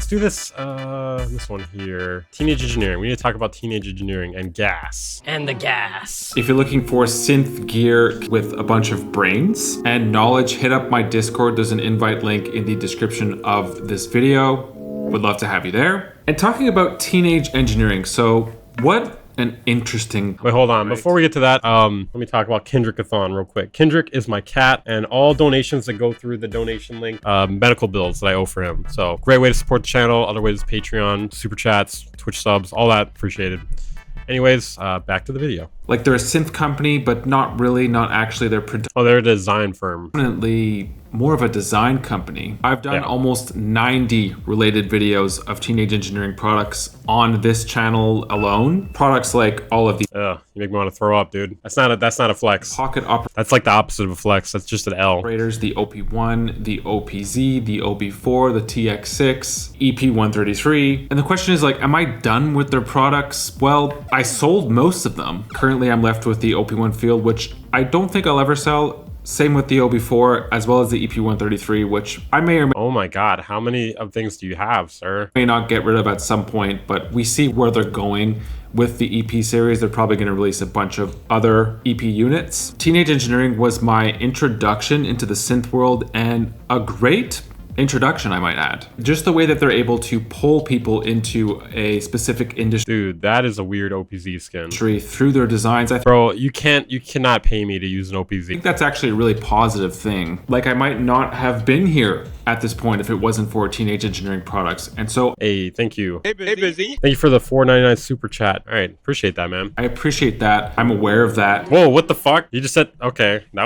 let's do this one here. Teenage Engineering. We need to talk about Teenage Engineering and gas. And the gas. If you're looking for synth gear with a bunch of brains and knowledge, hit up my Discord. There's an invite link in the description of this video. Would love to have you there. And talking about Teenage Engineering, so what an interesting... Wait, hold on. Before we get to that, let me talk about Kendrickathon real quick. Kendrick is my cat, and all donations that go through the donation link, medical bills that I owe for him. So great way to support the channel. Other ways, Patreon, super chats, Twitch subs, all that appreciated. Anyways, back to the video. Like they're a synth company, but not really, not actually. They're they're a design firm. Predominantly more of a design company. I've done almost 90 related videos of Teenage Engineering products on this channel alone. Products like all of the... Ugh, you make me want to throw up, dude. That's not a flex. Pocket operators. That's like the opposite of a flex. That's just an L. The OP1, the OPZ, the OB4, the TX6, EP133. And the question is like, am I done with their products? Well, I sold most of them. Currently, I'm left with the OP1 Field, which I don't think I'll ever sell. Same with the OB4, as well as the EP133, which I may or may... Oh my god, how many of things do you have, sir? May not get rid of at some point, but we see where they're going with the EP series. They're probably going to release a bunch of other EP units. Teenage Engineering was my introduction into the synth world, and a great introduction, I might add. Just the way that they're able to pull people into a specific industry. Dude, that is a weird OPZ skin. Through their designs. Bro, you cannot pay me to use an OPZ. I think that's actually a really positive thing. Like, I might not have been here at this point if it wasn't for Teenage Engineering products. And so... Hey, thank you. Hey, Busy. Thank you for the $4.99 super chat. All right, appreciate that, man. I appreciate that. I'm aware of that. Whoa, what the fuck? You just said... Okay, that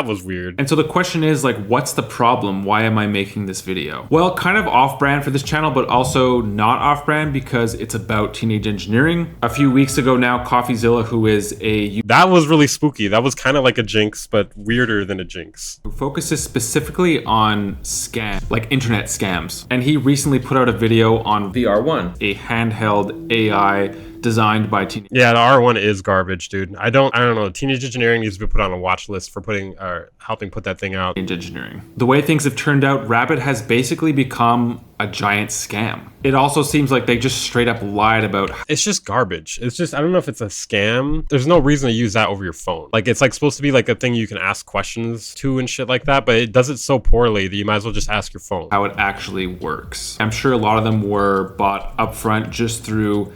was weird. And so the question is, like, what's the problem? Why am I making this video? Well, kind of off-brand for this channel, but also not off-brand because it's about Teenage Engineering. A few weeks ago now, CoffeeZilla, who is a... That was really spooky. That was kind of like a jinx, but weirder than a jinx. Who focuses specifically on scams, like internet scams. And he recently put out a video on VR1, a handheld AI designed by Teenage... Yeah, the R1 is garbage, dude. I don't know. Teenage Engineering needs to be put on a watch list for helping put that thing out. Teenage Engineering. The way things have turned out, Rabbit has basically become a giant scam. It also seems like they just straight up lied about... It's just garbage. It's just, I don't know if it's a scam. There's no reason to use that over your phone. Like, it's like supposed to be like a thing you can ask questions to and shit like that, but it does it so poorly that you might as well just ask your phone. How it actually works. I'm sure a lot of them were bought upfront just through...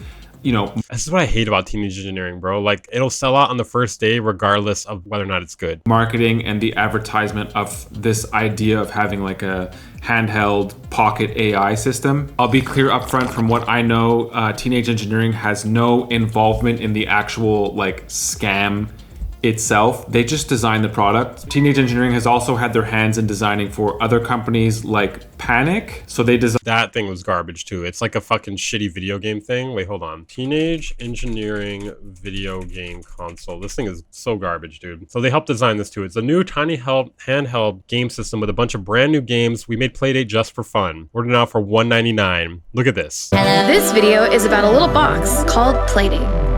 You know, this is what I hate about Teenage Engineering, bro. Like, it'll sell out on the first day regardless of whether or not it's good. Marketing and the advertisement of this idea of having like a handheld pocket AI system. I'll be clear up front, from what I know, Teenage Engineering has no involvement in the actual like scam itself. They just designed the product. Teenage Engineering has also had their hands in designing for other companies like Panic. So they designed... That thing was garbage too. It's like a fucking shitty video game thing. Wait, hold on. Teenage Engineering video game console. This thing is so garbage, dude. So they helped design this too. It's a new tiny handheld game system with a bunch of brand new games. We made Playdate just for fun. Order now for $1.99. Look at this. This video is about a little box called Playdate.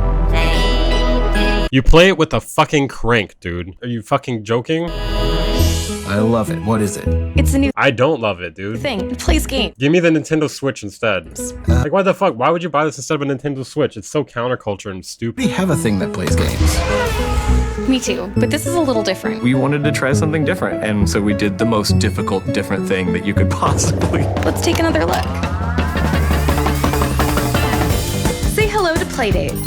You play it with a fucking crank, dude. Are you fucking joking? I love it. What is it? It's a new I don't love it, dude. thing. It plays games. Give me the Nintendo Switch instead. Like, why the fuck? Why would you buy this instead of a Nintendo Switch? It's so counterculture and stupid. We have a thing that plays games. Me too, but this is a little different. We wanted to try something different, and so we did the most difficult, different thing that you could possibly. Let's take another look. Say hello to Playdate.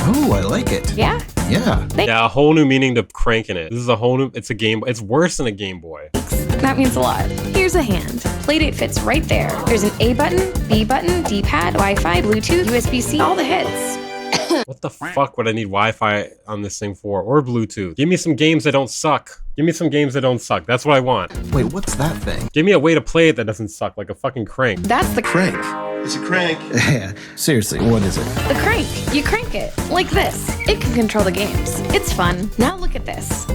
Oh, I like it. Yeah? Yeah. Yeah, a whole new meaning to cranking it. This is a whole new, it's a Game Boy. It's worse than a Game Boy. That means a lot. Here's a hand. Playdate fits right there. There's an A button, B button, D-pad, Wi-Fi, Bluetooth, USB-C, all the hits. What the fuck would I need Wi-Fi on this thing for? Or Bluetooth? Give me some games that don't suck. Give me some games that don't suck. That's what I want. Wait, what's that thing? Give me a way to play it that doesn't suck, like a fucking crank. That's the Crank. It's a crank. Yeah, seriously, what is it? The crank. You crank it, like this. It can control the games. It's fun. Now look at this.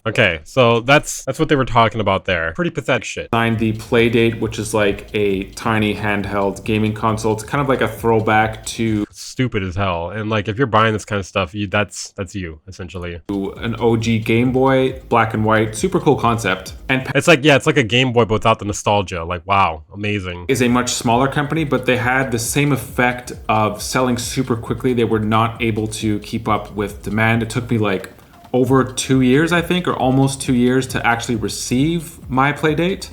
Okay, so that's what they were talking about there. Pretty pathetic shit. Designed the Playdate, which is like a tiny handheld gaming console. It's kind of like a throwback to stupid as hell. And like if you're buying this kind of stuff, that's you essentially. An OG Game Boy, black and white, super cool concept. And It's like it's like a Game Boy but without the nostalgia. Like wow, amazing. is a much smaller company, but they had the same effect of selling super quickly. They were not able to keep up with demand. It took me like over 2 years, I think, or almost 2 years to actually receive my Playdate.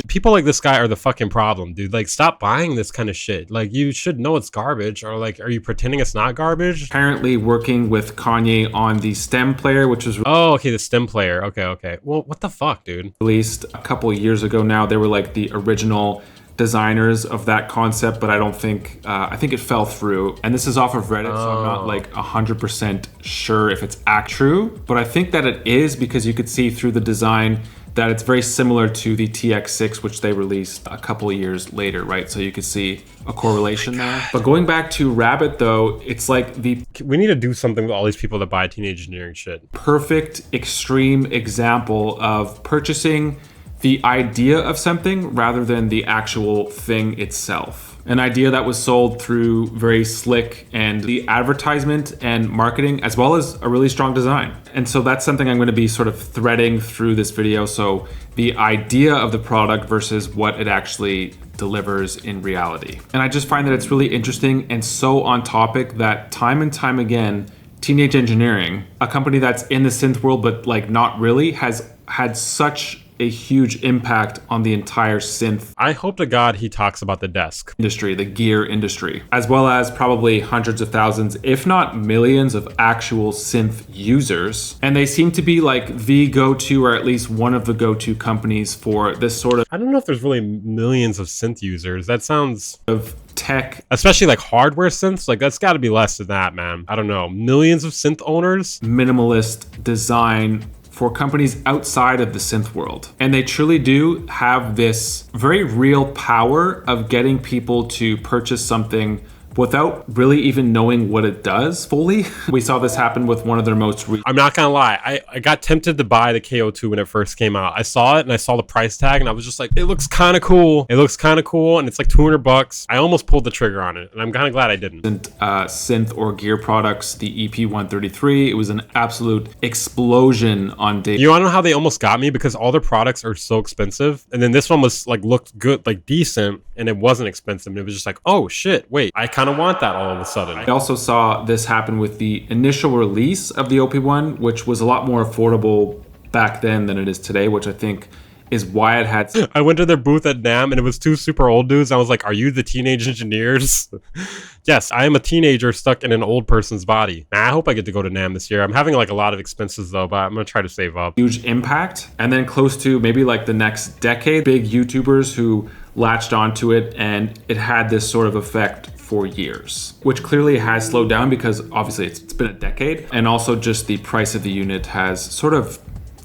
People like this guy are the fucking problem, dude. Like stop buying this kind of shit. Like you should know it's garbage, or like are you pretending it's not garbage? Apparently working with Kanye on the STEM player, which was Oh, okay, the STEM player. Okay. Well, what the fuck, dude? released a couple of years ago now. They were like the original designers of that concept, but I don't think I think it fell through. And this is off of Reddit, so I'm not like 100% sure if it's true, but I think that it is, because you could see through the design that it's very similar to the TX6, which they released a couple of years later, right? So you could see a correlation there. But going back to Rabbit though, it's like the We need to do something with all these people that buy teenage engineering shit. perfect extreme example of purchasing the idea of something rather than the actual thing itself. An idea that was sold through very slick and the advertisement and marketing, as well as a really strong design. And so that's something I'm going to be sort of threading through this video. So the idea of the product versus what it actually delivers in reality. And I just find that it's really interesting and so on topic that time and time again, Teenage Engineering, a company that's in the synth world but like not really, has had such a huge impact on the entire synth I hope to God he talks about the desk. industry, the gear industry, as well as probably hundreds of thousands, if not millions of actual synth users. And they seem to be like the go-to, or at least one of the go-to companies for this sort I don't know if there's really millions of synth users. That sounds, of tech especially like hardware synths, like that's got to be less than that, man. I don't know. Millions of synth owners? minimalist design for companies outside of the synth world. And they truly do have this very real power of getting people to purchase something without really even knowing what it does fully. We saw this happen with one of their most I'm not gonna lie, I got tempted to buy the KO2 when it first came out. I saw it and I saw the price tag and I was just like, it looks kind of cool. It looks kind of cool, and it's like $200. I almost pulled the trigger on it, and I'm kind of glad I didn't. synth or gear products, the EP133. It was an absolute explosion on day. You wanna know how they almost got me? Because all their products are so expensive, and then this one was like looked good, like decent, and it wasn't expensive. And it was just like, oh shit, wait, I kind of want that all of a sudden. I also saw this happen with the initial release of the OP1, which was a lot more affordable back then than it is today, which I think is why it had. I went to their booth at NAMM, and it was two super old dudes. I was like, are you the teenage engineers? Yes, I am a teenager stuck in an old person's body. I hope I get to go to NAMM this year. I'm having like a lot of expenses though, but I'm gonna try to save up. Huge impact. And then close to maybe like the next decade, big YouTubers who latched onto it, and it had this sort of effect for years, which clearly has slowed down because obviously it's been a decade. And also just the price of the unit has sort of,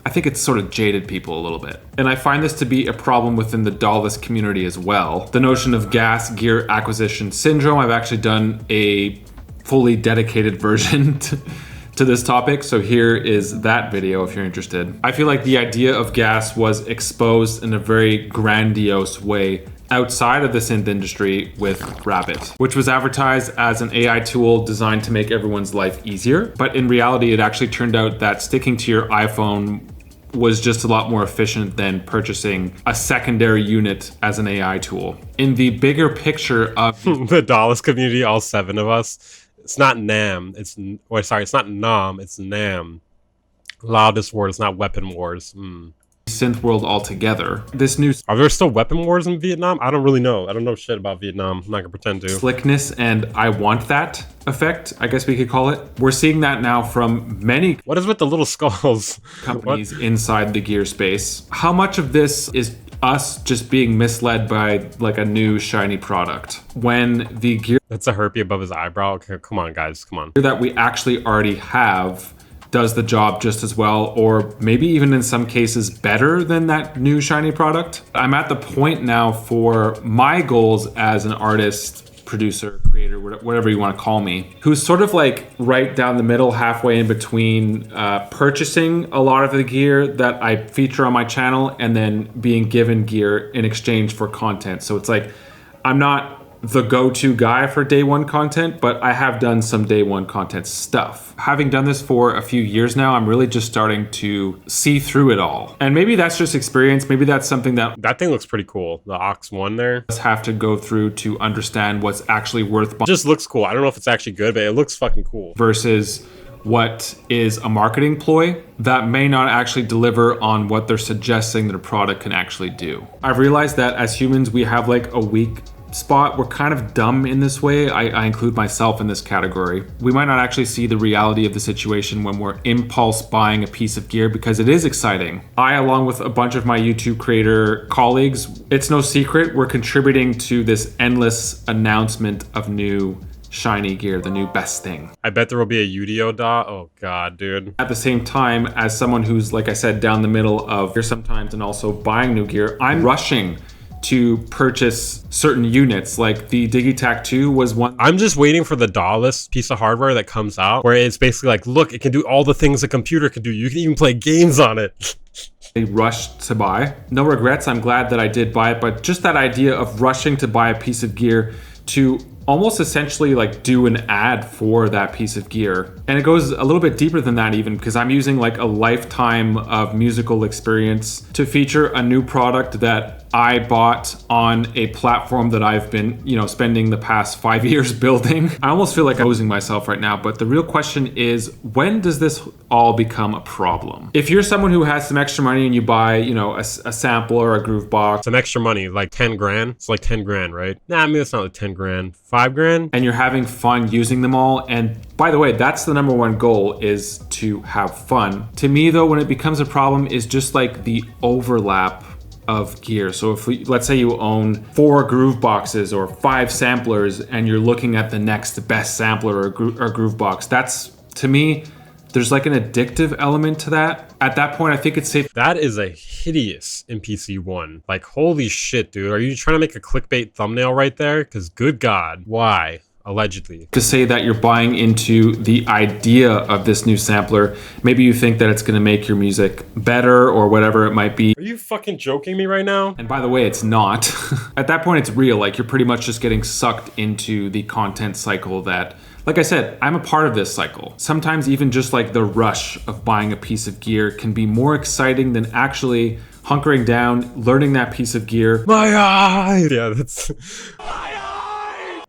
I think it's sort of jaded people a little bit. And I find this to be a problem within the Dawless community as well. The notion of gas gear acquisition syndrome. I've actually done a fully dedicated version to this topic, so here is that video if you're interested. I feel like the idea of gas was exposed in a very grandiose way outside of the synth industry with Rabbit, which was advertised as an AI tool designed to make everyone's life easier. But in reality, it actually turned out that sticking to your iPhone was just a lot more efficient than purchasing a secondary unit as an AI tool. In the bigger picture of The Dallas community, all 7 of us. It's not NAM. It's not NAM. It's NAM. Loudest wars, not weapon wars. synth world altogether, this new Are there still weapon wars in Vietnam? I don't really know. I don't know shit about Vietnam. I'm not gonna pretend to. slickness and I want that effect, I guess we could call it. We're seeing that now from many What is with the little skulls? companies inside the gear space. How much of this is us just being misled by like a new shiny product when the gear That's a herpy above his eyebrow. Okay, come on, guys. Come on. that we actually already have does the job just as well, or maybe even in some cases better than that new shiny product? I'm at the point now for my goals as an artist, producer, creator, whatever you want to call me, who's sort of like right down the middle, halfway in between purchasing a lot of the gear that I feature on my channel and then being given gear in exchange for content. So it's like I'm not the go-to guy for day one content, but I have done some day one content stuff. Having done this for a few years now, I'm really just starting to see through it all. And maybe that's just experience. Maybe that's something that That thing looks pretty cool. The Ox One there. us have to go through to understand what's actually worth buying Just looks cool. I don't know if it's actually good, but it looks fucking cool. versus what is a marketing ploy that may not actually deliver on what they're suggesting that a product can actually do. I've realized that as humans, we have like a weak spot. We're kind of dumb in this way. I include myself in this category. We might not actually see the reality of the situation when we're impulse buying a piece of gear because it is exciting. I, along with a bunch of my YouTube creator colleagues, it's no secret, we're contributing to this endless announcement of new shiny gear, the new best thing. I bet there will be a Udio dot. Oh god, dude. At the same time, as someone who's, like I said, down the middle of gear sometimes and also buying new gear, I'm rushing to purchase certain units. Like the Digitac 2 was one. I'm just waiting for the DAW-less piece of hardware that comes out where it's basically like, look, it can do all the things a computer can do. You can even play games on it. I rushed to buy. No regrets, I'm glad that I did buy it, but just that idea of rushing to buy a piece of gear to almost essentially like do an ad for that piece of gear. And it goes a little bit deeper than that even, because I'm using like a lifetime of musical experience to feature a new product that I bought on a platform that I've been, spending the past 5 years building. I almost feel like I'm losing myself right now, but the real question is, when does this all become a problem? If you're someone who has some extra money and you buy, a sampler or a groove box, Some extra money, like 10 grand. It's like 10 grand, right? Nah, I mean, it's not like 10 grand. 5 grand? and you're having fun using them all. And by the way, that's the number one goal, is to have fun. To me though, when it becomes a problem is just like the overlap of gear. So if let's say you own 4 groove boxes or 5 samplers and you're looking at the next best sampler or groove box, that's, to me, there's like an addictive element to that. At that point, I think it's safe That is a hideous NPC one. Like, holy shit, dude. Are you trying to make a clickbait thumbnail right there? Because good God, why? Allegedly. to say that you're buying into the idea of this new sampler. Maybe you think that it's going to make your music better or whatever it might be. Are you fucking joking me right now? And by the way, it's not. At that point, it's real. Like, you're pretty much just getting sucked into the content cycle that, like I said, I'm a part of this cycle. Sometimes even just like the rush of buying a piece of gear can be more exciting than actually hunkering down, learning that piece of gear, My eye! Yeah, that's...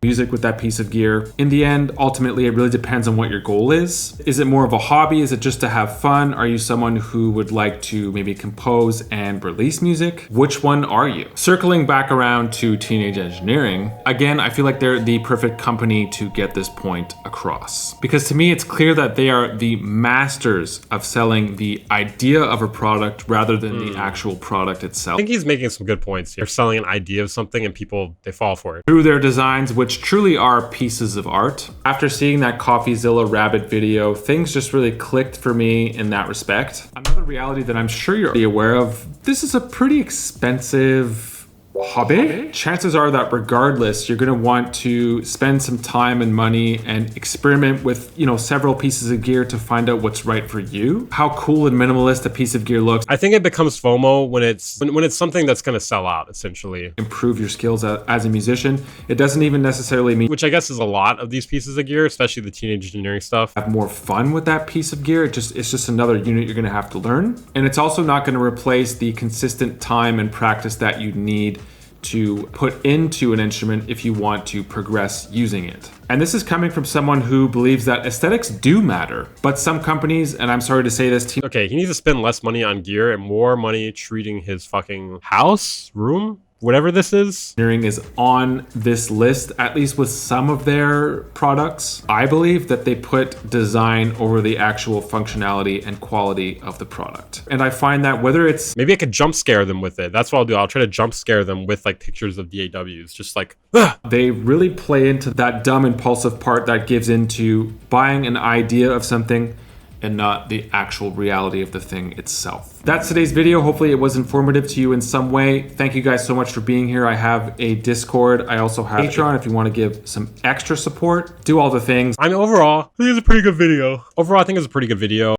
music with that piece of gear. In the end, ultimately, it really depends on what your goal is. Is it more of a hobby? Is it just to have fun? Are you someone who would like to maybe compose and release music? Which one are you? Circling back around to Teenage Engineering, again, I feel like they're the perfect company to get this point across. Because to me, it's clear that they are the masters of selling the idea of a product rather than the actual product itself. I think he's making some good points here. They're selling an idea of something and people, they fall for it. Through their designs, which truly are pieces of art. After seeing that CoffeeZilla Rabbit video, things just really clicked for me in that respect. Another reality that I'm sure you're already aware of, this is a pretty expensive hobby. Chances are that regardless, you're going to want to spend some time and money and experiment with, several pieces of gear to find out what's right for you. How cool and minimalist a piece of gear looks. I think it becomes FOMO when it's something that's going to sell out, essentially. Improve your skills as a musician. It doesn't even necessarily mean Which I guess is a lot of these pieces of gear, especially the Teenage Engineering stuff. have more fun with that piece of gear. It's just another unit you're going to have to learn. And it's also not going to replace the consistent time and practice that you need to put into an instrument if you want to progress using it. And this is coming from someone who believes that aesthetics do matter, but some companies, and I'm sorry to say this, Okay, he needs to spend less money on gear and more money treating his fucking house, room, whatever this is. engineering is on this list, at least with some of their products. I believe that they put design over the actual functionality and quality of the product. And I find that whether it's Maybe I could jump scare them with it. That's what I'll do. I'll try to jump scare them with like pictures of DAWs. Just like, ah! they really play into that dumb impulsive part that gives into buying an idea of something and not the actual reality of the thing itself. That's today's video. Hopefully it was informative to you in some way. Thank you guys so much for being here. I have a Discord. I also have Patreon if you want to give some extra support. Do all the things. I mean, overall, I think it's a pretty good video.